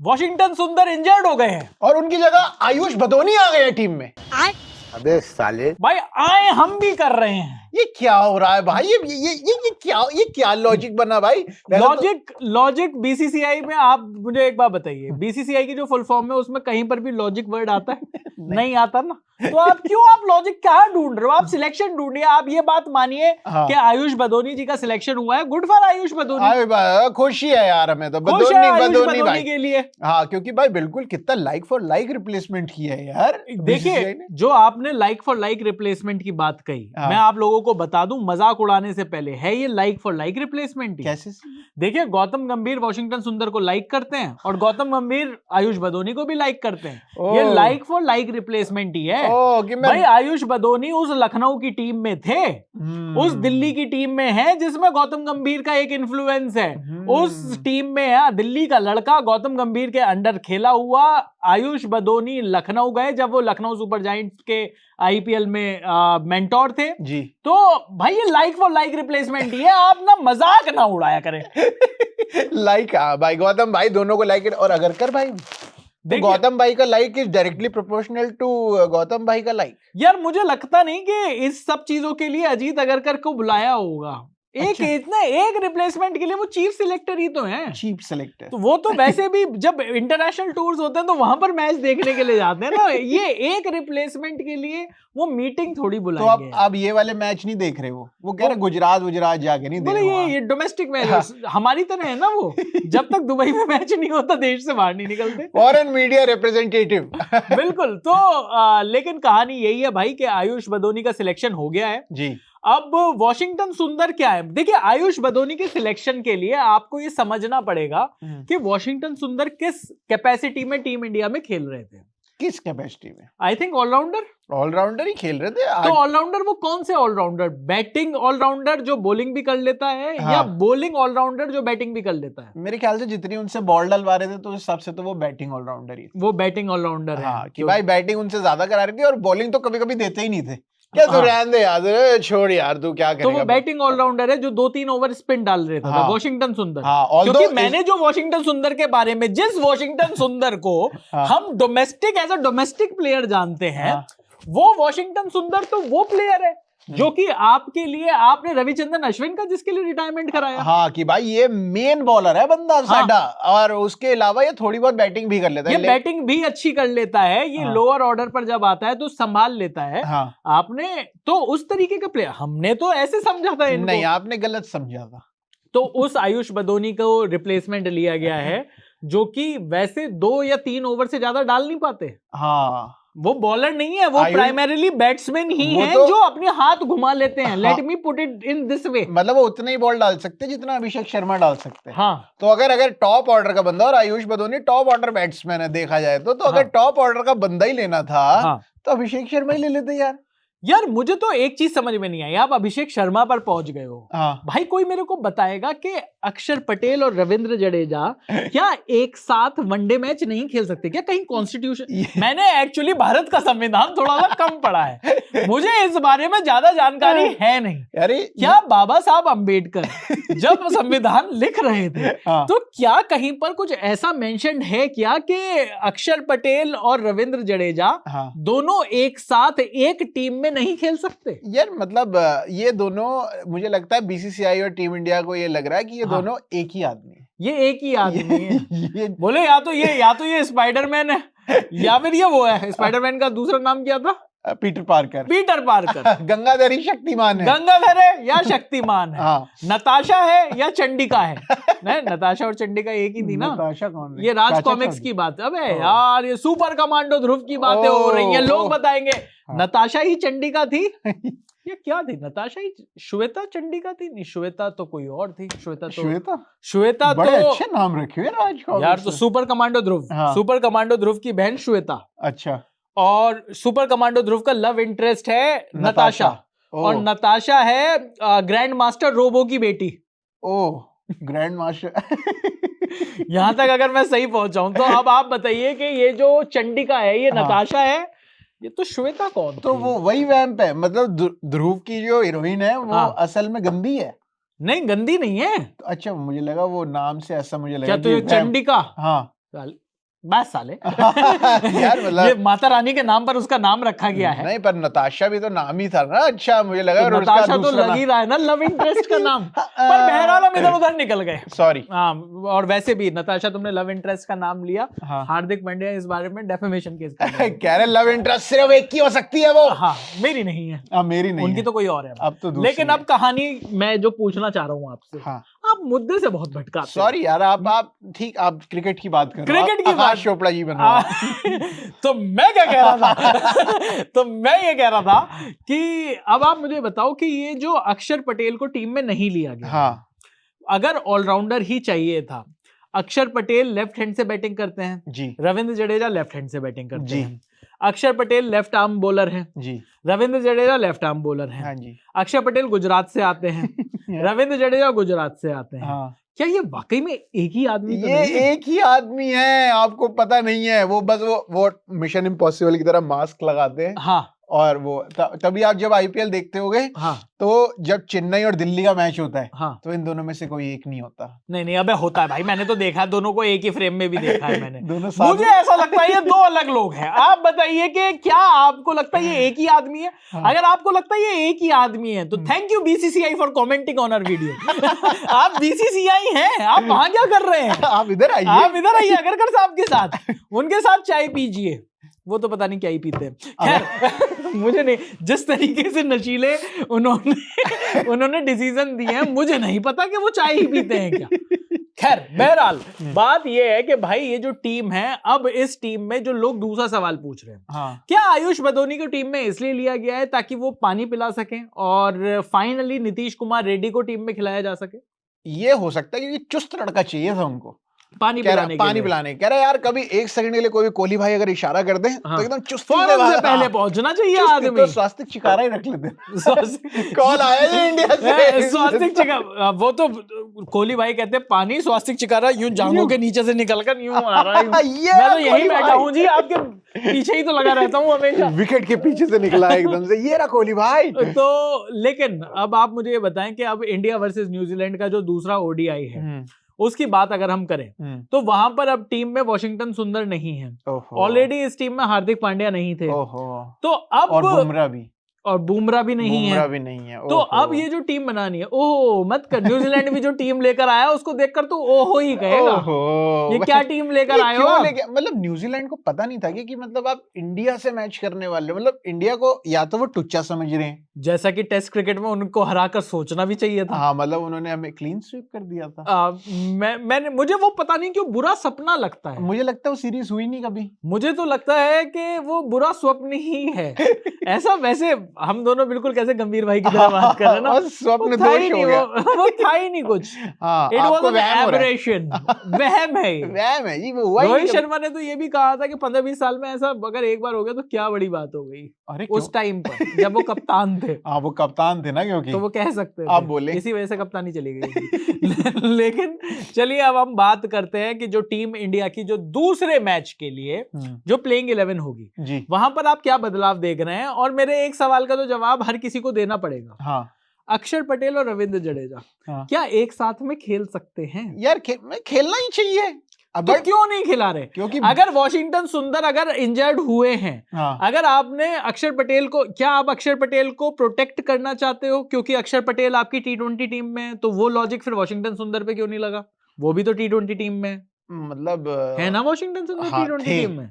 Washington सुंदर injured हो गए हैं और उनकी जगह आयुष भदोनी आ गए हैं टीम में। अबे साले, भाई, आए हम भी कर रहे हैं। ये क्या हो रहा है भाई? ये क्या लॉजिक बना भाई? लॉजिक बीसीसीआई में आप मुझे एक बात बताइए, बीसीसीआई की जो फुल फॉर्म है उसमें कहीं पर भी लॉजिक वर्ड आता है? नहीं आता ना। तो आप लॉजिक क्या ढूंढ रहे हो? आप सिलेक्शन ढूंढिए। आप ये बात मानिए कि आयुष भदोनी जी का सिलेक्शन हुआ है, गुड फॉर आयुष भदोनी। खुशी है यार हमें तो भदोनी भाई के लिए। हाँ, क्योंकि भाई बिल्कुल कितना लाइक फॉर लाइक रिप्लेसमेंट किया है यार। देखिए, जो आपने लाइक फॉर लाइक रिप्लेसमेंट की बात कही, मैं आप लोगों को बता दूं, मजाक उड़ाने से पहले, है ये लाइक फॉर लाइक रिप्लेसमेंट। कैसे? देखिए, गौतम गंभीर वॉशिंगटन सुंदर को लाइक करते हैं और गौतम गंभीर आयुष भदोनी को भी लाइक करते हैं। ये लाइक फॉर लाइक रिप्लेसमेंट ही है। भाई, आयुष भदोनी उस लखनऊ की टीम में थे, उस दिल्ली की टीम में है जिसमें गौतम गंभीर का एक इन्फ्लुएंस है। उस टीम में है दिल्ली का लड़का, गौतम गंभीर के अंडर खेला हुआ आयुष भदोनी लखनऊ गए जब वो लखनऊ सुपर जायंट्स के आईपीएल में मेंटोर थे जी। तो भाई ये लाइक फॉर लाइक रिप्लेसमेंट ही है। आप ना मजाक ना उड़ाया करें। लाइक भाई, गौतम भाई दोनों को लाइक, और अगर कर भाई तो गौतम भाई का like is directly proportional to Gautam भाई का लाइक। यार मुझे लगता नहीं कि इस सब चीजों के लिए अजीत अगरकर को बुलाया होगा। एक रिप्लेसमेंट के लिए वो चीफ सिलेक्टर ही तो हैं। चीफ सिलेक्टर तो वो तो वैसे भी जब इंटरनेशनल टूर्स होते हैं तो वहां पर मैच देखने के लिए जाते हैं ना। ये एक रिप्लेसमेंट के लिए वो मीटिंग थोड़ी बुलाएंगे। तो अब ये वाले मैच नहीं देख रहे वो कह रहे गुजरात जाके नहीं देख रहे। ये डोमेस्टिक मैच हमारी तरह है ना। वो जब तक दुबई में मैच नहीं होता देश से बाहर नहीं निकलते। Foreign media representative. बिल्कुल। तो लेकिन कहानी यही है भाई कि आयुष भदोनी का सिलेक्शन हो गया है जी। अब वॉशिंगटन सुंदर क्या है? देखिए, आयुष भदोनी के सिलेक्शन के लिए आपको ये समझना पड़ेगा कि वॉशिंगटन सुंदर किस कैपेसिटी में टीम इंडिया में खेल रहे थे। किस कैपेसिटी में? आई थिंक ऑलराउंडर ही खेल रहे थे। तो ऑलराउंडर वो कौन से ऑलराउंडर? बैटिंग ऑलराउंडर जो बॉलिंग भी कर लेता है, या बॉलिंग ऑलराउंडर जो बैटिंग भी कर लेता है? मेरे ख्याल से जितनी उनसे बॉल डलवा रहे थे तो उस हिसाब से तो वो बैटिंग ऑलराउंडर ही। वो बैटिंग ऑलराउंडर है कि भाई बैटिंग उनसे ज्यादा करा रही थी और बॉलिंग तो कभी कभी देते ही नहीं थे। क्या तू रहने दे यार, छोड़ यार, तू क्या करेगा। तो वो बैटिंग ऑलराउंडर है जो 2-3 ओवर स्पिन डाल रहे था वॉशिंगटन सुंदर। क्योंकि मैंने जो वॉशिंगटन सुंदर के बारे में, जिस वॉशिंगटन सुंदर को हम domestic as a domestic player जानते हैं, वो वॉशिंगटन सुंदर तो वो प्लेयर है जो कि आपके लिए, आपने रविचंद्रन अश्विन का जिसके लिए रिटायरमेंट कराया। हाँ, कि भाई ये मेन बॉलर है बंदा साडा। और उसके अलावा ये थोड़ी बहुत बैटिंग भी कर लेता है। ये बैटिंग भी अच्छी कर लेता है। ये लोअर ऑर्डर पर जब आता है तो संभाल लेता है। आपने तो उस तरीके का प्लेयर, हमने तो ऐसे समझा था इनको। नहीं, आपने गलत समझा था। तो उस आयुष भदोनी को रिप्लेसमेंट लिया गया है जो कि वैसे 2 या 3 ओवर से ज्यादा डाल नहीं पाते। वो बॉलर नहीं है, वो प्राइमरीली बैट्समैन ही है जो अपने हाथ घुमा लेते हैं। Let me put it in this way. मतलब वो उतना ही बॉल डाल सकते हैं जितना अभिषेक शर्मा डाल सकते हैं। तो अगर टॉप ऑर्डर का बंदा, और आयुष भदोनी टॉप ऑर्डर बैट्समैन है देखा जाए तो अगर टॉप ऑर्डर का बंदा ही लेना था तो अभिषेक शर्मा ही ले लेते यार। मुझे तो एक चीज समझ में नहीं आई, आप अभिषेक शर्मा पर पहुंच गए हो। भाई, कोई मेरे को बताएगा कि अक्षर पटेल और रविंद्र जडेजा क्या एक साथ वनडे मैच नहीं खेल सकते क्या? कहीं कॉन्स्टिट्यूशन, मैंने एक्चुअली भारत का संविधान थोड़ा सा कम पढ़ा है, मुझे इस बारे में ज्यादा जानकारी है नहीं। अरे क्या बाबा साहब अंबेडकर जब संविधान लिख रहे थे तो क्या कहीं पर कुछ ऐसा मेंशन है क्या कि अक्षर पटेल और रविंद्र जडेजा दोनों एक साथ एक टीम में नहीं खेल सकते? यार मतलब ये दोनों, मुझे लगता है बीसीसीआई और टीम इंडिया को ये लग रहा है कि ये दोनों एक ही आदमी है। ये एक ही आदमी है। बोले या तो ये स्पाइडरमैन है या फिर ये वो है। स्पाइडरमैन का दूसरा नाम क्या था? Peter Parker. गंगाधर ही शक्तिमान है। गंगाधर है या शक्तिमान है। नताशा है या चंडिका है? नहीं, नताशा और चंडिका एक ही थी ना। नताशा कौन है? ये राज कॉमिक्स की बात है। अबे यार, ये सुपर कमांडो ध्रुव की बातें हो रही हैं, लोग बताएंगे। नताशा ही चंडिका थी। ये क्या थी? नताशा ही, श्वेता चंडिका थी? नहीं, श्वेता तो कोई और थी। श्वेता बड़े तो अच्छे नाम रखे हुए राज कॉमिक्स यार। तो सुपर कमांडो ध्रुव की बहन श्वेता। अच्छा। और सुपर कमांडो ध्रुव का लव इंटरेस्ट है नताशा। और नताशा है ग्रैंड मास्टर रोबो की बेटी। Grand master. यहां तक अगर मैं सही पहुंचाऊं तो अब आप बताइए कि ये जो चंडिका है ये नताशा है, ये तो श्वेता कौन? तो वो वही वैम्प है। मतलब ध्रुव की जो हीरोइन है वो असल में गंदी है। नहीं, गंदी नहीं है। अच्छा, मुझे लगा वो नाम से ऐसा मुझे लगा। क्या तो ये चंडिका? बस साले यार मतलब ये माता रानी के नाम पर उसका नाम रखा गया है। नहीं, पर नताशा भी तो नाम ही था ना। अच्छा मुझे लगा तो नताशा तो लग ही रहा है ना लव इंटरेस्ट का नाम। पर बहरहाल हम इधर उधर निकल गए, सॉरी। हाँ, और वैसे भी नताशा तुमने लव इंटरेस्ट का नाम लिया। हाँ। हार्दिक पांड्या इस बारे में डेफेमेशन केस कह रहे लव इंटरेस्ट सिर्फ एक की हो सकती है वो। हाँ, मेरी नहीं है। मेरी नहीं उनकी है। तो कोई और है। अब तो लेकिन अब कहानी मैं जो पूछना चाह रहा हूँ आपसे, हाँ। आप मुद्दे से बहुत भटकाते हैं। सॉरी यार, आप ठीक, आप क्रिकेट की बात कर रहे हो, क्रिकेट की बात आकाश चोपड़ा जी बना तो मैं क्या कह रहा था तो मैं ये कह रहा था कि अब आप मुझे बताओ कि ये जो अक्षर पटेल को टीम में नहीं लिया गया, हाँ, अगर ऑलराउंडर ही चाहिए था, अक्षर पटेल लेफ्ट हैंड से बैटिंग करते हैं जी, रविंद्र जडेजा लेफ्ट हैंड से बैटिंग करते जी। हैं, Akshar Patel left arm bowler हैं, जी, Ravindra Jadeja left arm bowler हैं, हाँ जी, अक्षर पटेल गुजरात से आते हैं, रविंद्र जडेजा गुजरात से आते हैं। हाँ। क्या ये वाकई में एक ही आदमी तो ये नहीं है? एक ही आदमी है, आपको पता नहीं है। वो बस वो मिशन इम्पॉसिबल की तरह मास्क लगाते हैं। हाँ, और वो तभी आप जब आईपीएल देखते होगे, हाँ, तो जब चेन्नई और दिल्ली का मैच होता है, हाँ। तो इन दोनों में से कोई एक नहीं होता। नहीं अबे होता है भाई, मैंने तो देखा है, दोनों को एक ही फ्रेम में भी देखा है मैंने। दोनों साथ मुझे ऐसा लगता है ये दो अलग लोग हैं। आप बताइए कि क्या आपको लगता है ये एक ही आदमी है? हाँ। अगर आपको लगता है ये एक ही आदमी है तो thank you BCCI for commenting on our video. आप बीसीसीआई हैं, आप वहां क्या कर रहे हैं? आप इधर आइए, आप इधर आइए अगरकर साहब के साथ, उनके साथ चाय पीजिए। वो तो पता नहीं क्या ही पीते हैं। खैर मुझे नहीं, जिस तरीके से नशीले उन्होंने डिसीजन दिए हैं, मुझे नहीं पता कि वो चाय ही पीते हैं क्या। खैर बहरहाल बात ये है कि भाई ये जो टीम है, अब इस टीम में जो लोग दूसरा सवाल पूछ रहे हैं, हाँ। क्या आयुष बदोनी को टीम में इसलिए लिया गया है ताकि वो पानी पिला सकें और फाइनली नीतीश कुमार रेड्डी को टीम में खिलाया जा सके? ये हो सकता है क्योंकि चुस्त लड़का चाहिए था उनको पानी पिलाने कह रहे यार कभी एक सेकंड के लिए कोई कोहली भाई अगर इशारा कर दे, हाँ। तो एकदम चुस्ती से पहले पहुंचना चाहिए आदमी। तो स्वास्तिक चिकारा ही रख लेते। कॉल आया ये इंडिया से, स्वास्तिक चिकारा। वो तो कोहली भाई कहते हैं पानी, स्वास्तिक चिकारा यूं जांघों के नीचे से निकलकर यूं आ रहा है। मैं तो यही बैठा हूं जी, आपके पीछे ही तो लगा रहता हूं हमेशा। विकेट के पीछे से निकला एकदम से, ये रहा कोहली भाई। तो लेकिन अब आप मुझे ये बताएं कि अब इंडिया वर्सेस न्यूजीलैंड का जो दूसरा ओडीआई है, उसकी बात अगर हम करें तो वहां पर अब टीम में वॉशिंगटन सुंदर नहीं है। ऑलरेडी इस टीम में हार्दिक पांड्या नहीं थे। तो अब और बुमराह भी नहीं है। तो अब ये जो टीम बनानी है, ओह मत कर, न्यूजीलैंड भी जो टीम लेकर आया उसको देखकर तो ओहो ही कहेगा, ये क्या टीम लेकर आए हो। मतलब न्यूजीलैंड को पता नहीं था कि मतलब आप इंडिया से मैच करने वाले, मतलब इंडिया को या तो वो टुच्चा समझ रहे हैं, जैसा कि टेस्ट क्रिकेट में उनको हराकर सोचना भी चाहिए था। हाँ, मतलब उन्होंने हमें क्लीन स्वीप कर दिया था। मुझे वो पता नहीं क्यों बुरा सपना लगता है। मुझे लगता है वो सीरीज हुई नहीं कभी। मुझे तो लगता है कि वो बुरा स्वप्न ही है। ऐसा वैसे हम दोनों बिल्कुल कैसे गंभीर भाई की तरह बात कर रहे हैं ना, स्वप्न दोष हो गया। वो था ही नहीं कुछ। इट वाज एन एबरेशन, वहम है जी। वो रोहित शर्मा ने तो ये भी कहा था कि 15-20 साल में ऐसा अगर एक बार हो गया तो क्या बड़ी बात हो गई। अरे उस टाइम पर जब वो कप्तान थे। हाँ, वो कप्तान थे ना, क्योंकि तो वो कह सकते थे, आप बोले, इसी वजह से कप्तानी चली गई। लेकिन चलिए अब हम बात करते हैं कि जो टीम इंडिया की जो दूसरे मैच के लिए जो प्लेइंग 11 होगी, वहां पर आप क्या बदलाव देख रहे हैं? और मेरे एक सवाल का तो जवाब हर किसी को देना पड़ेगा। हाँ। अक्षर पटेल और रविंद्र जडेजा क्या एक साथ में खेल सकते हैं? यार खेलना ही चाहिए। तो क्यों नहीं खिला रहे? क्योंकि अगर वॉशिंगटन सुंदर अगर इंजर्ड हुए हैं, अगर आपने अक्षर पटेल को, क्या आप अक्षर पटेल को प्रोटेक्ट करना चाहते हो क्योंकि अक्षर पटेल आपकी T20 टीम में है, तो वो लॉजिक फिर वॉशिंगटन सुंदर पे क्यों नहीं लगा? वो भी तो T20 टीम में मतलब है ना, वॉशिंगटन सुंदर T20 टीम में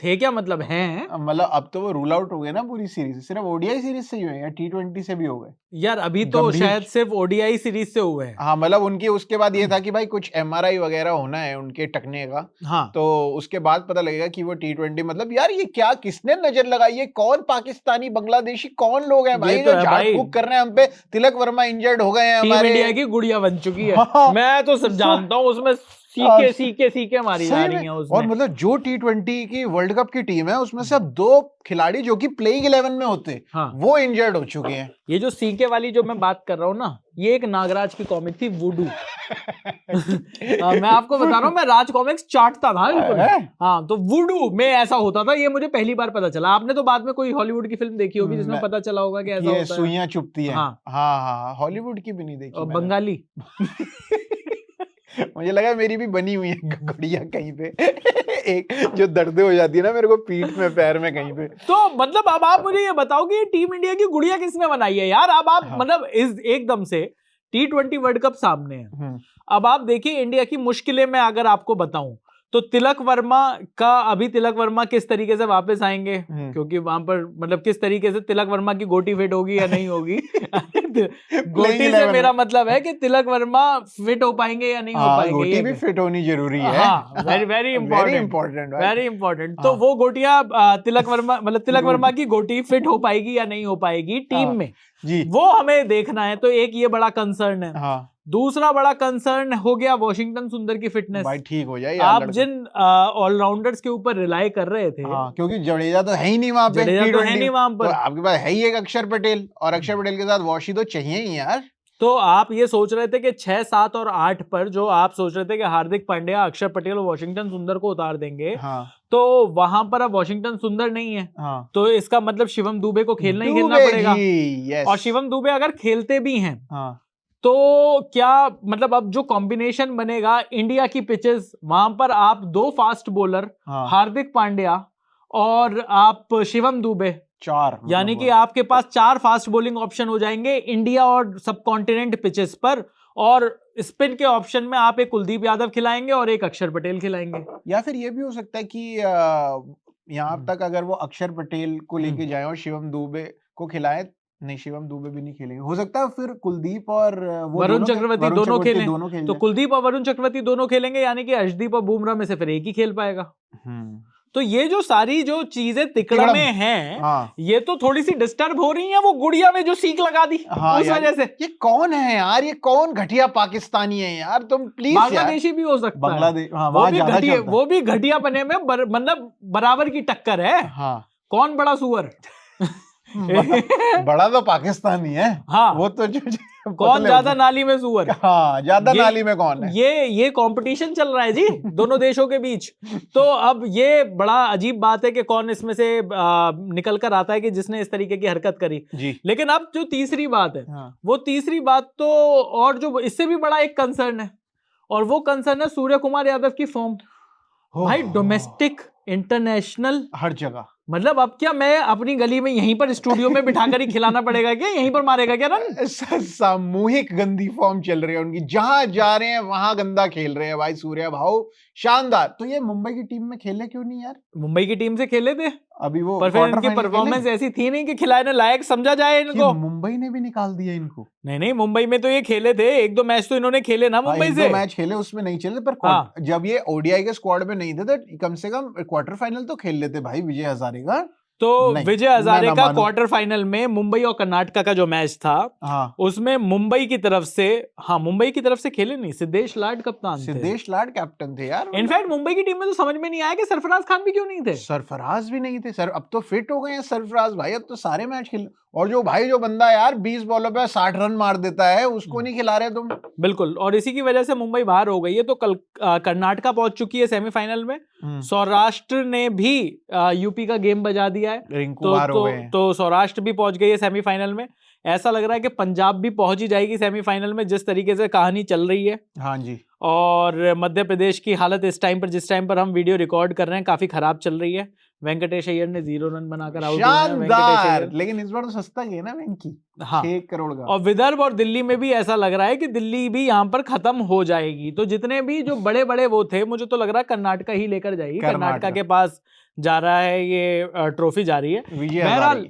थे। क्या मतलब हैं? मतलब अब तो वो रूल आउट हो गए ना पूरी सीरीज, सिर्फ ओडीआई सीरीज से ही हुए या T20 से भी हो गए? यार अभी तो शायद सिर्फ ओडीआई सीरीज से हुए हैं। हाँ, मतलब उनकी उसके बाद ये था कि भाई कुछ एमआरआई वगैरह होना है उनके टकने का। हाँ, तो उसके बाद पता लगेगा कि वो T20, मतलब यार ये क्या, किसने नजर लगाई है? कौन पाकिस्तानी बांग्लादेशी कौन लोग हैं भाई जो झाड़ फूक कर रहे हैं हम पे? तिलक वर्मा इंजर्ड हो गए हैं, हमारे इंडिया की गुड़िया बन चुकी है। मैं तो सब जानता हूँ, उसमें सीके मारी जा रही हैं उसमें। और मतलब जो T20 की वर्ल्ड कप की टीम है उसमें से अब 2 खिलाड़ी जो कि प्लेइंग 11 में होते, वो इंजर्ड हो चुके हैं। ये जो सीके वाली जो मैं बात कर रहा हूँ ना, ये एक नागराज की कॉमिक थी, वुडू। मैं आपको बता रहा हूँ, मैं राज कॉमिक्स चाटता था बिल्कुल। हाँ, तो वुडू में ऐसा होता था, ये मुझे पहली बार पता चला। आपने तो बाद में कोई हॉलीवुड की फिल्म देखी होगी जिसमें पता चला होगा कि ऐसा होता है, सुइयां चुभती हैं। हाँ, हॉलीवुड की भी नहीं देखी। बंगाली मुझे लगा मेरी भी बनी हुई है गुड़िया कहीं पे। एक जो दर्द हो जाती है ना मेरे को पीठ में, पैर में, कहीं पे। तो मतलब अब आप मुझे ये बताओ कि टीम इंडिया की गुड़िया किसने बनाई है यार? अब आप मतलब इस एकदम से T20 वर्ल्ड कप सामने है, अब आप देखिए इंडिया की मुश्किलें मैं अगर आपको बताऊं तो तिलक वर्मा किस तरीके से वापस आएंगे, क्योंकि वहां पर मतलब किस तरीके से तिलक वर्मा की गोटी फिट होगी या नहीं होगी। गोटी से मेरा मतलब है कि तिलक वर्मा फिट हो पाएंगे या नहीं हो पाएंगे, गोटी भी फिट होनी जरूरी है। Very important, very important. तो वो गोटियां तिलक वर्मा की गोटी फिट हो पाएगी या नहीं हो पाएगी टीम में जी, वो हमें देखना है। तो एक ये बड़ा कंसर्न है। दूसरा बड़ा कंसर्न हो गया वॉशिंगटन सुंदर की फिटनेस। भाई ठीक हो जाए आप जिन ऑलराउंडर्स के ऊपर रिलाई कर रहे थे, क्योंकि जडेजा तो है ही नहीं वहां पे, जडेजा तो है नहीं वहां पर, तो आपके पास है ही एक अक्षर पटेल, और अक्षर पटेल के साथ वॉशी तो चाहिए ही यार। तो आप ये सोच रहे थे कि 6, 7 और 8 पर जो आप सोच रहे थे कि हार्दिक पांड्या, अक्षर पटेल और वॉशिंगटन सुंदर को उतार देंगे, तो वहां पर अब वॉशिंगटन सुंदर नहीं है, तो इसका मतलब शिवम दुबे को खेलना ही खेलना पड़ेगा। और शिवम दुबे अगर खेलते भी हैं तो क्या मतलब अब जो कॉम्बिनेशन बनेगा इंडिया की पिचेस, वहां पर आप 2 फास्ट बॉलर, हार्दिक पांड्या और आप शिवम दुबे, 4, यानी कि आपके पास 4 फास्ट बॉलिंग ऑप्शन हो जाएंगे इंडिया और सब कॉन्टिनेंट पिचेस पर। और स्पिन के ऑप्शन में आप एक कुलदीप यादव खिलाएंगे और एक अक्षर पटेल खिलाएंगे। या फिर ये भी हो सकता है कि यहाँ तक अगर वो अक्षर पटेल को लेके जाए और शिवम दुबे को खिलाए, नहीं शिवम दुबे भी नहीं खेलेंगे, हो सकता है फिर कुलदीप और वरुण चक्रवर्ती दोनों खेलें। तो कुलदीप और वरुण चक्रवर्ती दोनों खेलेंगे, यानी कि अर्शदीप और बुमराह में से फिर एक ही खेल पाएगा। तो ये जो सारी जो चीजें तिकड़ा में हैं, ये तो थोड़ी सी डिस्टर्ब हो रही हैं वो गुड़िया में जो सीख लगा दी उस वजह से। ये कौन है यार, ये कौन घटिया पाकिस्तानी है यार, तुम प्लीज। बांग्लादेशी भी हो सकता है, बांग्लादेश वो भी घटिया बने में मतलब बराबर की टक्कर है। कौन बड़ा सुअर? बड़ा तो पाकिस्तानी है। वो तो कौन ज्यादा नाली में सुअर? ज्यादा नाली में कौन है? ये कंपटीशन चल रहा है जी दोनों देशों के बीच। तो अब ये बड़ा अजीब बात है कि कौन इसमें से निकल कर आता है कि जिसने इस तरीके की हरकत करी जी। लेकिन अब जो तीसरी बात है, वो तीसरी बात तो और जो इससे भी बड़ा एक कंसर्न है, और वो कंसर्न है सूर्य कुमार यादव की फॉर्म। भाई डोमेस्टिक, इंटरनेशनल, हर जगह, मतलब अब क्या मैं अपनी गली में यहीं पर स्टूडियो में बिठाकर ही खिलाना पड़ेगा क्या? यहीं पर मारेगा क्या रन? सामूहिक गंदी फॉर्म चल रही है उनकी, जहां जा रहे हैं वहां गंदा खेल रहे हैं भाई सूर्या भाऊ, शानदार। तो ये मुंबई की टीम में खेले क्यों नहीं यार? मुंबई की टीम से खेले थे अभी वो, पर फिर इनकी परफॉर्मेंस ऐसी थी नहीं कि खिलाने लायक समझा जाए इनको। मुंबई ने भी निकाल दिया इनको। नहीं, मुंबई में तो ये खेले थे, 1-2 मैच तो इन्होंने खेले ना मुंबई से। 1-2 मैच खेले, उसमें नहीं चले, पर जब ये ओडीआई के स्क्वाड में नहीं थे तो कम से कम क्वार्टर फाइनल तो खेल लेते भाई विजय हजारे का। तो विजय हजारे का क्वार्टर फाइनल में मुंबई और कर्नाटका का जो मैच था, उसमें मुंबई की तरफ से खेले नहीं, सिद्धेश लाड कप्तान थे। सिद्धेश लाड कैप्टन थे यार। इनफैक्ट मुंबई की टीम में तो समझ में नहीं आया कि सरफराज खान भी क्यों नहीं थे। सरफराज भी नहीं थे सर, अब तो फिट हो गए हैं सरफराज भाई, अब तो सारे मैच खेल। और जो बंदा यार 20 बॉलों पे 60 रन मार देता है, उसको नहीं खिला रहे तुम। बिल्कुल, और इसी की वजह से मुंबई बाहर हो गई है। तो कल कर्नाटका पहुंच चुकी है सेमीफाइनल में, सौराष्ट्र ने भी यूपी का गेम बजा दिया है, तो सौराष्ट्र भी पहुंच गई है सेमीफाइनल में। ऐसा लग रहा है कि पंजाब भी पहुंच ही जाएगी सेमीफाइनल में, जिस तरीके से कहानी चल रही है। हाँ जी। और मध्य प्रदेश की हालत इस टाइम पर, जिस टाइम पर हम वीडियो रिकॉर्ड कर रहे हैं, काफी खराब चल रही है। वेंकटेश अय्यर ने 0 रन बनाकर आउट हुए हैं। शानदार, लेकिन इस बार तो सस्ता गया ना वेंकी, 6 करोड़ का। और विदर्भ और दिल्ली में भी ऐसा लग रहा है कि दिल्ली भी यहाँ पर खत्म हो जाएगी। तो जितने भी जो बड़े बड़े वो थे, मुझे तो लग रहा है कर्नाटका ही लेकर जाएगी। कर्नाटका के पास जा रहा है ये ट्रॉफी, जा रही है। बहरहाल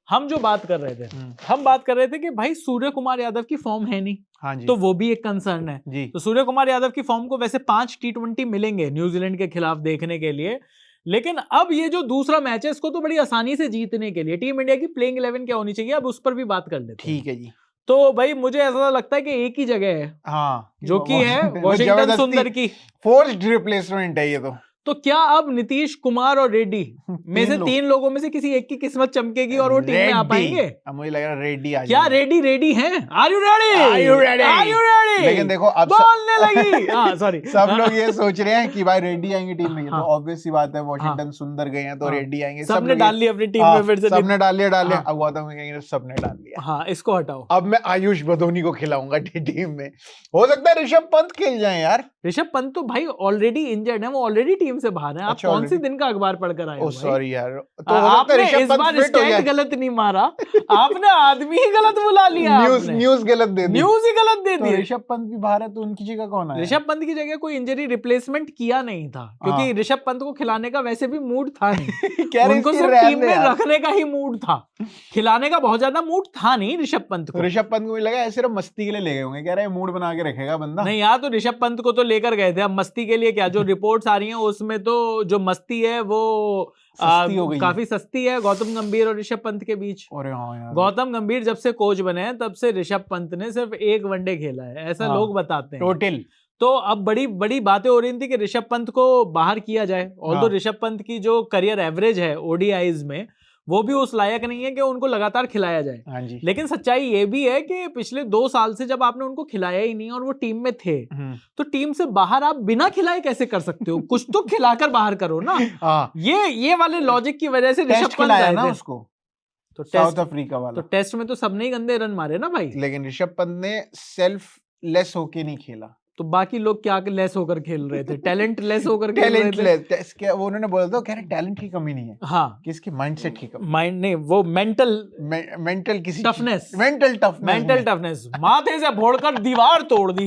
हम जो बात कर रहे थे, हम बात कर रहे थे कि भाई सूर्य कुमार यादव की फॉर्म है नहीं। हाँ जी। तो वो भी एक कंसर्न है जी। तो सूर्य कुमार यादव की फॉर्म को वैसे 5 T20 मिलेंगे न्यूजीलैंड के खिलाफ देखने के लिए, लेकिन अब ये जो दूसरा मैच है, इसको तो बड़ी आसानी से जीतने के लिए टीम इंडिया की प्लेइंग 11 क्या होनी चाहिए, अब उस पर भी बात कर लेते हैं। ठीक है जी। तो भाई मुझे ऐसा लगता है कि एक ही जगह है, जो कि है वॉशिंगटन सुंदर की। फोर्स्ड रिप्लेसमेंट है ये तो क्या अब नीतीश कुमार और रेड्डी में से 3 लोगों में से किसी एक की किस्मत चमकेगी और वो टीम में आ पाएंगे? मुझे लग रहा है रेड्डी आ क्या रेडी हैं? Are you ready? लेकिन देखो अब बोलने लगी सॉरी सब लोग ये सोच रहे हैं कि भाई रेड्डी आएंगे टीम में, तो ऑब्वियस सी बात है वॉशिंगटन सुंदर गए हैं तो रेड्डी आएंगे। सबने डाल लिया अपनी टीम में, फिर से सबने डाल लिया। अब गौतम कहेंगे सबने डाल लिया। हाँ, इसको हटाओ। अब मैं आयुष बदोनी को खिलाऊंगा टीम में। हो सकता है ऋषभ पंत खेल जाए यार। ऋषभ पंत तो भाई ऑलरेडी इंजर्ड है, वो ऑलरेडी टीम गेम से बाहर हैं। आप अच्छा, कौन सी दिन का अखबार पढ़कर आए हो? सॉरी यार, तो आपने इस बार स्टैंड गलत नहीं मारा, आपने आदमी ही गलत बुला लिया, न्यूज गलत दे दी, न्यूज ही गलत दे दी। ऋषभ पंत भी बाहर है तो उनकी जगह कौन है? ऋषभ पंत की जगह कोई इंजरी रिप्लेसमेंट किया नहीं था, क्योंकि ऋषभ पंत को खिलाने का वैसे भी मूड था नहीं। उनको सिर्फ टीम में रखने का ही मूड था, खिलाने का बहुत ज्यादा मूड था नहीं ऋषभ पंत को। ऋषभ पंत को भी लगा सिर्फ मस्ती के लिए ले गए होंगे, कह रहे हैं मूड बना के रखेगा बंदा। नहीं यार, तो ऋषभ पंत को तो लेकर गए थे, अब मस्ती के लिए क्या, जो रिपोर्ट्स आ रही हैं उसमें तो जो मस्ती है वो सस्ती हो गई, काफी सस्ती है गौतम गंभीर और ऋषभ पंत के बीच। अरे हाँ यार, गौतम गंभीर जब से कोच बने हैं तब से ऋषभ पंत ने सिर्फ एक वनडे खेला है, ऐसा लोग बताते हैं टोटल। तो अब बड़ी बड़ी बातें हो रही थी कि ऋषभ पंत को बाहर किया जाए, ऑल्दो ऋषभ पंत की जो करियर एवरेज है ओडीआईज में वो भी उस लायक नहीं है कि उनको लगातार खिलाया जाए। हाँ जी। लेकिन सच्चाई ये भी है कि पिछले 2 साल से जब आपने उनको खिलाया ही नहीं और वो टीम में थे, तो टीम से बाहर आप बिना खिलाए कैसे कर सकते हो? कुछ तो खिलाकर बाहर करो ना। ये वाले लॉजिक की वजह से ऋषभ पंत आए थे उसको, तो साउथ अफ्रीका वाला, तो टेस्ट में तो सबने ही गंदे रन मारे ना भाई। लेकिन ऋषभ पंत ने सेल्फ लेस होके नहीं खेला, तो बाकी लोग क्या लेस होकर खेल रहे थे? टैलेंट लेस होकर खेल रहे थे। वो उन्होंने बोला था, कह रहे टैलेंट की कमी नहीं है, हाँ, किसकी माइंडसेट की कमी, माइंड नहीं, वो मेंटल किसी टफनेस, मेंटल टफनेस माथे से फोड़कर दीवार तोड़ दी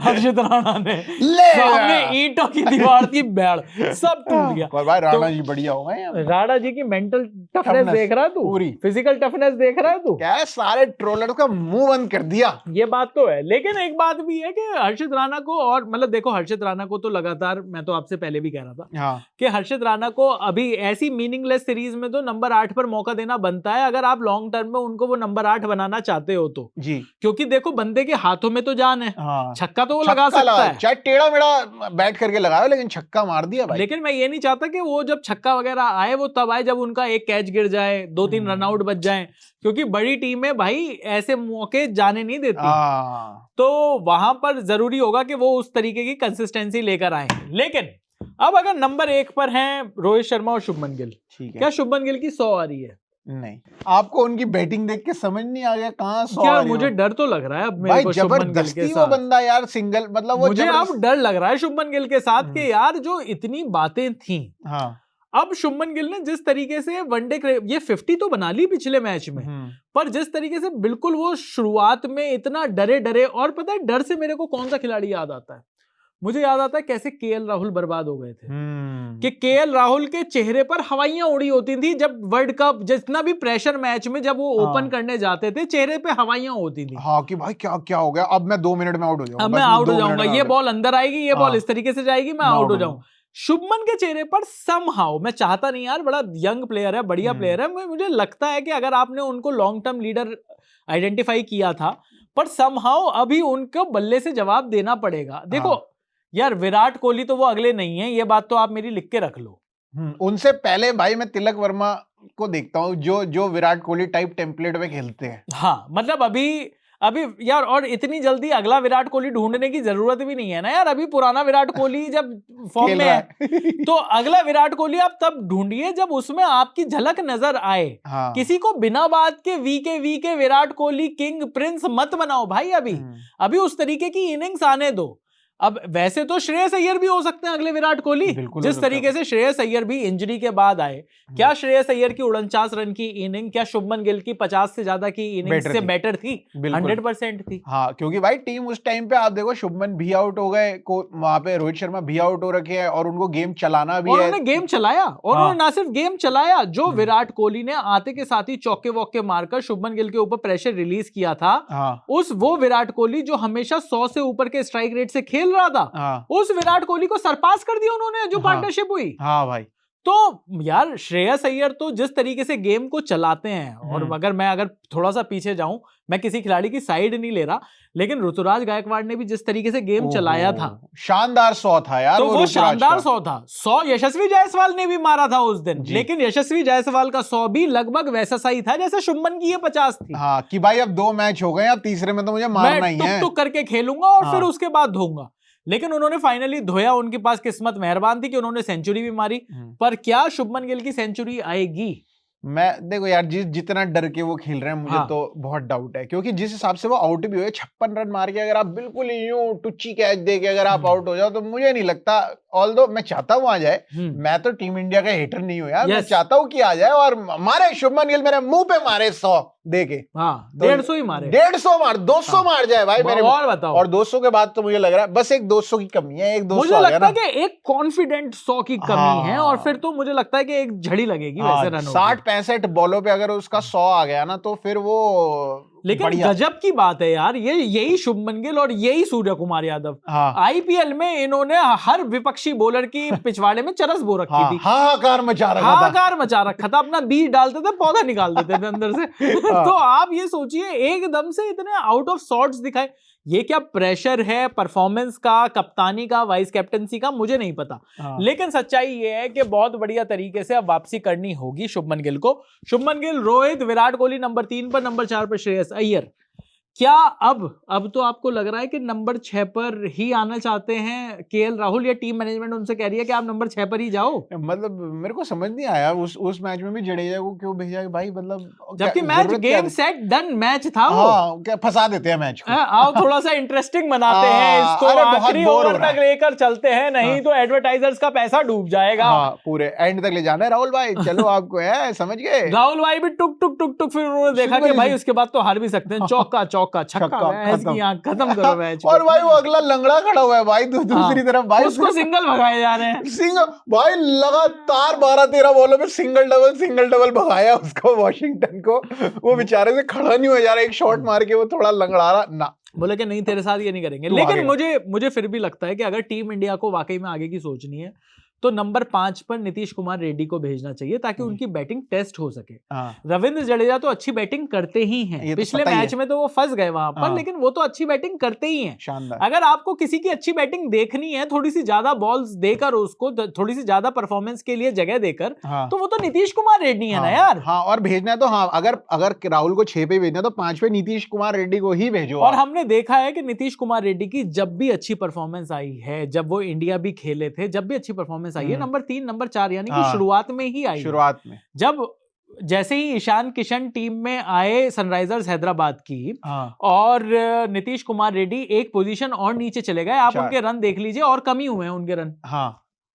हर्षित राणा ने, सामने ईंटों की दीवार थी, बैड सब टूट गया। पर भाई राणा जी बढ़िया हो गए, राणा जी की मेंटल टफनेस देख रहा है तू, पूरी फिजिकल टफनेस देख रहा है तू, क्या सारे ट्रोलर्स का मुंह बंद कर दिया। ये बात तो है, लेकिन एक बात भी है कि हर्षित राणा को, और मतलब देखो हर्षित राणा को तो लगातार, मैं तो आपसे पहले भी कह रहा था कि हर्षित राणा को अभी ऐसी मीनिंगलेस सीरीज में तो नंबर 8 पर मौका देना बनता है, अगर आप लॉन्ग टर्म में उनको वो नंबर 8 बनाना चाहते हो तो जी, क्योंकि देखो बंदे के हाथों में तो जान है, छक्का तो वो लगा सकता है, चाहे टेढ़ा मेढ़ा बैट करके लगाया लेकिन छक्का मार दिया भाई। लेकिन मैं ये नहीं चाहता कि वो जब छक्का वगैरह आए वो तब आए जब उनका एक कैच गिर जाए, 2-3 रनआउट बच जाए, क्योंकि बड़ी टीमें भाई ऐसे मौके जाने नहीं देती, तो वहां पर जरूरी होगा कि वो उस तरीके की कंसिस्टेंसी लेकर आए। लेकिन अब अगर नंबर 1 पर हैं रोहित शर्मा और शुभमन गिल, क्या शुभमन गिल की 100 आ रही है? नहीं, आपको उनकी बैटिंग देख के समझ नहीं आ गया कहां 100 क्या? मुझे डर तो लग रहा है अब मेरे को शुभमन गिल के साथ, वो बंदा यार सिंगल, मतलब वो मुझे अब डर लग रहा है शुभमन गिल के साथ कि यार जो इतनी बातें थी, अब शुभमन गिल ने जिस तरीके से वनडे ये 50 तो बना ली पिछले मैच में, पर जिस तरीके से बिल्कुल वो शुरुआत में इतना डरे, और पता है डर से मेरे को कौन सा खिलाड़ी याद आता है? मुझे याद आता है कैसे केएल राहुल बर्बाद हो गए थे, कि केएल राहुल के चेहरे पर हवाइयां उड़ी होती थी जब वर्ल्ड कप, जितना भी प्रेशर मैच में जब वो ओपन करने जाते थे, चेहरे पे हवाइयां होती थी, कि भाई क्या हो गया, अब मैं 2 मिनट में आउट हो जाऊंगा, अब मैं आउट हो जाऊंगा, ये बॉल अंदर आएगी, ये बॉल इस तरीके से जाएगी, मैं आउट हो जाऊंगा। शुभमन के चेहरे पर समहाउ, मैं चाहता नहीं यार, बड़ा यंग प्लेयर है, बढ़िया प्लेयर है, मुझे लगता है कि अगर आपने उनको लॉन्ग टर्म लीडर आइडेंटिफाई किया था, पर समहाउ अभी उनको बल्ले से जवाब देना पड़ेगा। देखो यार, विराट कोहली तो वो अगले नहीं है, ये बात तो आप मेरी लिख के रख लो। उनसे पहले भाई मैं तिलक वर्मा को देखता हूँ, जो विराट कोहली टाइप टेम्पलेट पे खेलते हैं। हाँ, मतलब अभी यार, और इतनी जल्दी अगला विराट कोहली ढूंढने की जरूरत भी नहीं है ना यार, अभी पुराना विराट कोहली जब फॉर्म में है तो अगला विराट कोहली आप तब ढूंढिए जब उसमें आपकी झलक नजर आए। किसी को बिना बात के VK Virat Kohli king prince मत बनाओ भाई, अभी उस तरीके की इनिंग्स आने दो। अब वैसे तो श्रेयस अय्यर भी हो सकते हैं अगले विराट कोहली, जिस तरीके से श्रेयस अय्यर भी इंजरी के बाद आए। क्या श्रेयस अय्यर की 49 रन की इनिंग, क्या शुभमन गिल की 50 से ज्यादा की इनिंग से बेटर थी? 100% थी। हाँ, क्योंकि भाई टीम उस टाइम पे आप देखो, शुभमन भी आउट हो गए, वहां पे रोहित शर्मा भी आउट हो रखे हैं, और उनको गेम चलाना भी है, उन्होंने गेम चलाया, और उन्होंने ना सिर्फ गेम चलाया, जो विराट कोहली ने आते के साथ ही चौके वौके मारकर शुभमन गिल के ऊपर प्रेशर रिलीज किया था, वो विराट कोहली जो हमेशा 100 से ऊपर के स्ट्राइक रेट से खेल रहा था, उस विराट कोहली को सरपास कर दिया उन्होंने, जो पार्टनरशिप हुई। हाँ भाई, तो यार श्रेयस अय्यर तो जिस तरीके से गेम को चलाते हैं, और अगर थोड़ा सा पीछे जाऊं, मैं किसी खिलाड़ी की साइड नहीं ले रहा, लेकिन ऋतुराज गायकवाड़ ने भी जिस तरीके से गेम चलाया था, शानदार 100 था यार, तो वो शानदार 100 था। 100 यशस्वी जायसवाल ने भी मारा था उस दिन, लेकिन यशस्वी जायसवाल का 100 भी लगभग वैसा सही था जैसे शुभमन की ये 50 थी। हाँ, कि भाई अब 2 मैच हो गए, अब तीसरे में तो मुझे मारना ही है, टुक करके खेलूंगा और फिर उसके बाद धोऊंगा। लेकिन उन्होंने फाइनली धोया, उनके पास किस्मत मेहरबान थी कि उन्होंने सेंचुरी भी मारी। पर क्या शुभमन गिल की सेंचुरी आएगी? मैं देखो यार, जितना डर के वो खेल रहे हैं मुझे तो बहुत डाउट है, क्योंकि जिस हिसाब से वो आउट भी हुए 56 रन मार के, अगर आप बिल्कुल यूं टुच्ची कैच दे के अगर आप आउट हो जाओ तो मुझे नहीं लगता, ऑल्दो मैं चाहता हूँ आ जाए, मैं तो टीम इंडिया का हेटर नहीं हूँ यार, मैं चाहता हूँ कि आ जाए और मारे, शुभमन गिल मेरे मुंह पे मारे 100 दे के, 150 ही मारे, 150 मार, 200 मार जाए भाई मेरे, और बताओ, और 200 के बाद तो मुझे लग रहा है बस एक 200 की कमी है, एक 200 मुझे लगता है कि एक कॉन्फिडेंट 100 की कमी है, और फिर तो मुझे लगता है कि एक झड़ी लगेगी वैसे रनों की। 60-65 बॉलों पे अगर उसका 100 आ गया ना तो फिर वो, लेकिन गजब की बात है यार, यही शुभमन गिल और यही सूर्य कुमार यादव, आईपीएल में इन्होंने हर विपक्षी बॉलर की पिछवाड़े में चरस बो रखी थी, हाहाकार मचा रखा था, अपना बीज डालते थे, पौधा निकाल देते थे अंदर से। तो आप ये सोचिए, एकदम से इतने आउट ऑफ सॉर्ट्स दिखाए, ये क्या प्रेशर है परफॉर्मेंस का, कप्तानी का, वाइस कैप्टनसी का, मुझे नहीं पता, लेकिन सच्चाई ये है कि बहुत बढ़िया तरीके से अब वापसी करनी होगी शुभमन गिल को। शुभमन गिल, रोहित, विराट कोहली नंबर 3 पर, नंबर 4 पर श्रेयस अय्यर। क्या अब तो आपको लग रहा है कि नंबर 6 पर ही आना चाहते हैं केएल राहुल, या टीम मैनेजमेंट उनसे कह रही है कि आप नंबर 6 पर ही जाओ? मतलब मेरे को समझ नहीं आया उस मैच में भी जडेजा को क्यों भेजा भाई, मतलब जबकि match game set done match था वो। क्या फंसा देते हैं मैच को, आओ थोड़ा सा इंटरेस्टिंग बनाते हैं इसको, आखिरी ओवर तक लेकर चलते हैं, नहीं तो एडवर्टाइजर्स का पैसा डूब जाएगा, पूरे एंड तक ले जाना है राहुल भाई, चलो आपको है, समझ गए। राहुल भाई भी टुक टुक टुक टुक, फिर उन्होंने देखा कि भाई उसके बाद तो हार भी सकते हैं, चौका छक्का, खत्म करो मैच। और भाई वो अगला लंगड़ा खड़ा हुआ है भाई दूसरी तरफ, भाई उसको सिंगल भगाए जा रहे हैं, सिंगल भाई लगातार 12-13 बॉलों में सिंगल डबल भगाया उसको, वॉशिंगटन को, वो बेचारे से खड़ा नहीं हो जा रहा, एक शॉट मार के वो थोड़ा लंगड़ा रहा ना, बोले कि नहीं तेरे साथ ये नहीं करेंगे। लेकिन मुझे फिर भी लगता है कि अगर टीम इंडिया को वाकई में आगे की सोचनी है तो नंबर 5 पर नीतीश कुमार रेड्डी को भेजना चाहिए, ताकि उनकी बैटिंग टेस्ट हो सके। रविंद्र जडेजा तो अच्छी बैटिंग करते ही हैं, पिछले मैच में तो वो फंस गए वहां पर, लेकिन वो तो अच्छी बैटिंग करते ही हैं। शानदार। अगर आपको किसी की अच्छी बैटिंग देखनी है, थोड़ी सी ज्यादा बॉल्स देकर, उसको थोड़ी सी ज्यादा परफॉर्मेंस के लिए जगह देकर, तो वो तो नीतीश कुमार रेड्डी है ना यार। और भेजना है तो अगर राहुल को 6 पे भेजना तो 5 पे नीतीश कुमार रेड्डी को ही भेजो। और हमने देखा है कि नीतीश कुमार रेड्डी की जब भी अच्छी परफॉर्मेंस आई है, जब वो इंडिया भी खेले थे, जब भी अच्छी परफॉर्मेंस आई है, नंबर 3 नंबर 4 यानी कि शुरुआत में ही आई, शुरुआत में जब जैसे ही ईशान किशन टीम में आए सनराइजर्स हैदराबाद की, और नीतीश कुमार रेड्डी एक पोजीशन और नीचे चले गए, आप उनके रन देख लीजिए, और कम ही हुए हैं उनके रन।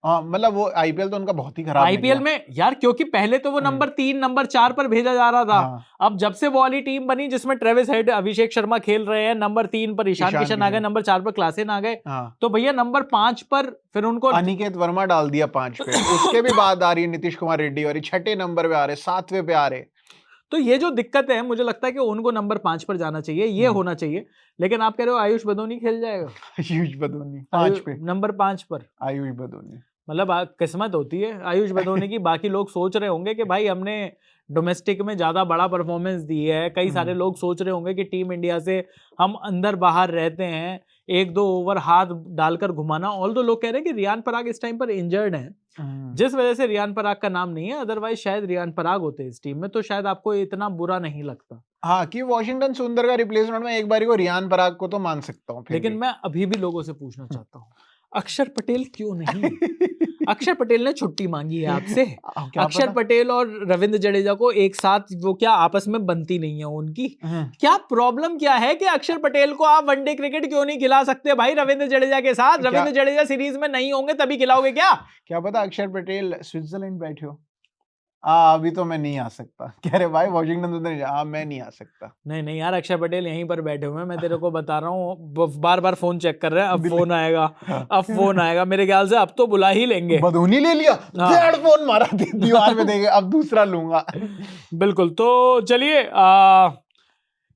मतलब वो आईपीएल तो उनका बहुत ही खराब आईपीएल में यार, क्योंकि पहले तो वो नंबर 3 नंबर 4 पर भेजा जा रहा था, अब जब से वो वाली टीम बनी जिसमें ट्रेविस हेड, अभिषेक शर्मा खेल रहे हैं, नंबर 3 पर ईशान किशन आ गए, नंबर 4 पर क्लासेन आ गए, तो भैया नंबर 5 पर फिर उनको अनिकेत वर्मा डाल दिया 5 पे, उसके भी बाद आ रही है नीतीश कुमार रेड्डी, और 6ठे नंबर पे आ रहे, 7वें पे आ रहे। तो ये जो दिक्कत है, मुझे लगता है कि उनको नंबर 5 पर जाना चाहिए, ये होना चाहिए। लेकिन आप कह रहे हो आयुष बदोनी खेल जाएगा? आयुष बदोनी 5 पे, नंबर 5 पर आयुष बदोनी, मतलब किस्मत होती है आयुष बदोनी की। बाकी लोग सोच रहे होंगे कि भाई हमने डोमेस्टिक में ज्यादा बड़ा परफॉर्मेंस दी है, कई सारे लोग सोच रहे होंगे कि टीम इंडिया से हम अंदर बाहर रहते हैं, 1-2 ओवर हाथ डालकर घुमाना। ऑल दो लोग कह रहे हैं कि रियान पराग इस टाइम पर इंजर्ड है, जिस वजह से रियान पराग का नाम नहीं है, अदरवाइज शायद रियान पराग होते इस टीम में तो शायद आपको इतना बुरा नहीं लगता। कि वॉशिंगटन सुंदर का रिप्लेसमेंट में एक बारी को रियान पराग को तो मान सकता हूँ, लेकिन मैं अभी भी लोगों से पूछना चाहता हूँ, अक्षर पटेल क्यों नहीं? अक्षर पटेल ने छुट्टी मांगी है आपसे। अक्षर पटेल और रविंद्र जडेजा को एक साथ वो क्या आपस में बनती नहीं है उनकी? क्या प्रॉब्लम क्या है कि अक्षर पटेल को आप वनडे क्रिकेट क्यों नहीं खिला सकते भाई रविंद्र जडेजा के साथ? रविंद्र जडेजा सीरीज में नहीं होंगे तभी खिलाओगे क्या पता अक्षर पटेल स्विट्जरलैंड बैठे हो। अभी तो मैं नहीं आ सकता, कह रहे भाई वॉशिंगटन तो मैं नहीं आ सकता। नहीं यार, अक्षर पटेल यहीं पर बैठे हुए हैं, मैं तेरे को बता रहा हूँ, बार बार फोन चेक कर रहे हैं, अब फोन आएगा, मेरे ख्याल से अब तो बुला ही लेंगे। बदूनी ले लिया, फोन मारा दीवार में देंगे, अब दूसरा लूंगा। बिल्कुल, तो चलिए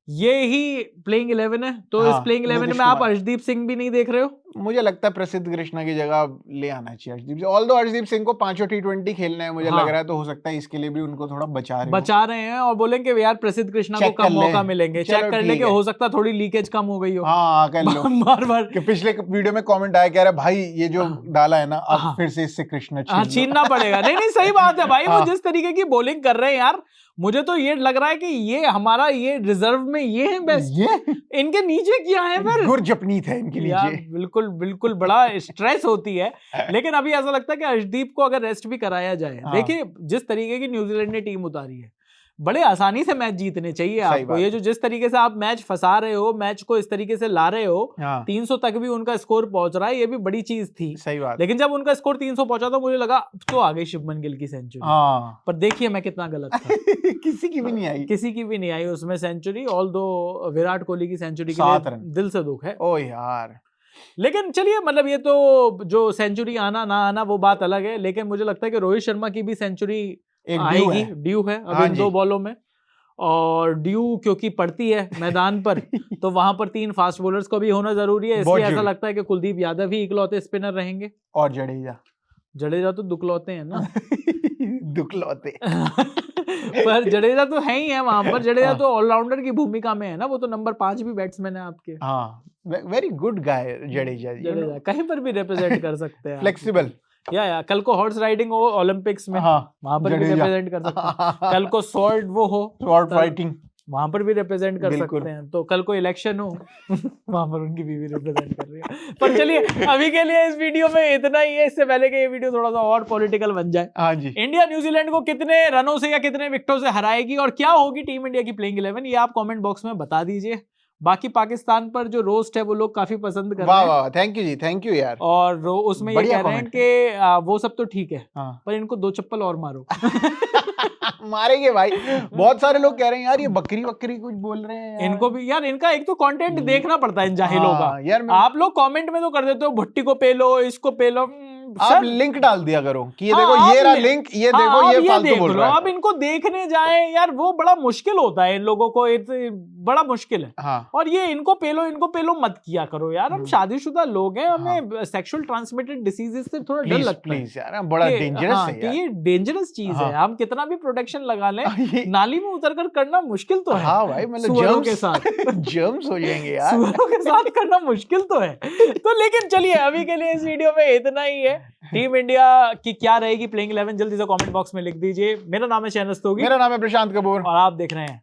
ये ही प्लेइंग 11 है, तो इस प्लेइंग 11 में आप अर्शदीप सिंह भी नहीं देख रहे हो? मुझे लगता है प्रसिद्ध कृष्णा की जगह ले आना चाहिए अर्शदीप, ऑल्दो अर्शदीप सिंह को 5 T20 खेलना है, मुझे लग रहा है, तो हो सकता है इसके लिए भी उनको थोड़ा बचा रहे हैं और बोलेंगे यार प्रसिद्ध कृष्णा को कम मौका मिलेंगे, चेक कर लेंगे, हो सकता है थोड़ी लीकेज कम हो गई हो। कर लो बार पिछले वीडियो में कमेंट आया, कह रहा भाई ये जो डाला है ना, अब फिर से इससे कृष्णा छीनना पड़ेगा। नहीं सही बात है भाई, वो जिस तरीके की बॉलिंग कर रहे हैं यार, मुझे तो ये लग रहा है कि ये हमारा ये रिजर्व में ये है बेस्ट, ये इनके नीचे क्या है फिर? गुरजपनीत है इनके नीचे। बिल्कुल। बिल्कुल बिल्कुल बड़ा स्ट्रेस होती है। लेकिन अभी ऐसा लगता है कि अर्शदीप को अगर रेस्ट भी कराया जाए, देखिए जिस तरीके की न्यूजीलैंड ने टीम उतारी है, बड़े आसानी से मैच जीतने चाहिए आपको। ये जो जिस तरीके से आप मैच फंसा रहे हो, मैच को इस तरीके से ला रहे हो, 300 तक भी उनका स्कोर पहुंच रहा है, ये भी बड़ी चीज थी। सही बात। लेकिन जब उनका स्कोर 300 पहुंचा तो मुझे लगा तो आ गई शुभमन गिल की सेंचुरी। पर देखिए मैं कितना गलत था। किसी की भी नहीं आई, किसी की भी नहीं आई उसमें सेंचुरी। ऑल्दो विराट कोहली की सेंचुरी के लिए दिल से दुख है। ओ यार, लेकिन चलिए, मतलब ये तो जो सेंचुरी आना ना आना वो बात अलग है, लेकिन मुझे लगता है कि रोहित शर्मा की भी सेंचुरी आएगी, ड्यू है अब इन 2 बॉलों में। और ड्यू क्योंकि पड़ती है मैदान पर तो वहां पर 3 फास्ट बॉलर्स को भी होना जरूरी है, इसलिए ऐसा लगता है कि कुलदीप यादव ही इकलौते स्पिनर रहेंगे। और जडेजा तो दुखलौते हैं ना। दुखलौते पर जडेजा तो है ही है वहां पर। जडेजा तो ऑलराउंडर की भूमिका में है ना, वो तो नंबर 5 भी बैट्समैन है आपके। हाँ, वेरी गुड गाय जडेजा कहीं पर भी रिप्रेजेंट कर सकते हैं, फ्लेक्सिबल। या कल को हॉर्स राइडिंग हो ओलंपिक्स में, वहां पर भी रिप्रेजेंट कर सकते हैं। कल को स्वॉर्ड फाइटिंग, वहां पर भी रिप्रेजेंट कर सकते हैं। तो कल को इलेक्शन हो वहां पर उनकी बीवी रिप्रेजेंट कर रही है। पर चलिए अभी के लिए इस वीडियो में इतना ही है, इससे पहले कि ये वीडियो थोड़ा सा और पॉलिटिकल बन जाए। हाँ जी, इंडिया न्यूजीलैंड को कितने रनों से या कितने विकेटों से हराएगी और क्या होगी टीम इंडिया की प्लेइंग 11, ये आप कमेंट बॉक्स में बता दीजिए। बाकी पाकिस्तान पर जो रोस्ट है वो लोग काफी पसंद कर रहे हैं। वाह, thank you ji, thank you यार। और उसमें ये कह रहे हैं कि वो सब तो ठीक है, पर इनको 2 चप्पल और मारो। मारेंगे भाई। बहुत सारे लोग कह रहे हैं यार ये बकरी कुछ बोल रहे हैं यार। इनको भी यार, इनका एक तो कंटेंट देखना पड़ता है इन जाहिलों का यार। आप लोग कमेंट में तो कर देते हो भट्टी को पे लो, इसको पे लो। आप लिंक डाल दिया करो कि ये देखो, ये रहा लिंक, ये देखो, ये फालतू बोल रहा है। आप इनको देखने जाए यार, वो बड़ा मुश्किल होता है इन लोगों को, बड़ा मुश्किल है। और ये इनको पे लो मत किया करो यार। हम शादीशुदा लोग हैं, हमें सेक्सुअल ट्रांसमिटेड डिसीजेस से थोड़ा डर लगता है यार, बड़ा डेंजरस है। ये डेंजरस चीज है। हम कितना भी प्रोटेक्शन लगा लें, नाली में उतरकर करना मुश्किल तो है। हाँ भाई, मतलब सुअरों के साथ जर्म्स हो जाएंगे यार। सुअरों के साथ करना मुश्किल तो है। तो लेकिन चलिए अभी के लिए इस वीडियो में इतना ही है। टीम इंडिया की क्या रहेगी प्लेइंग 11 जल्दी से कमेंट बॉक्स में लिख दीजिए। मेरा नाम है शहनाज तौकीर, मेरा नाम है प्रशांत कपूर और आप देख रहे हैं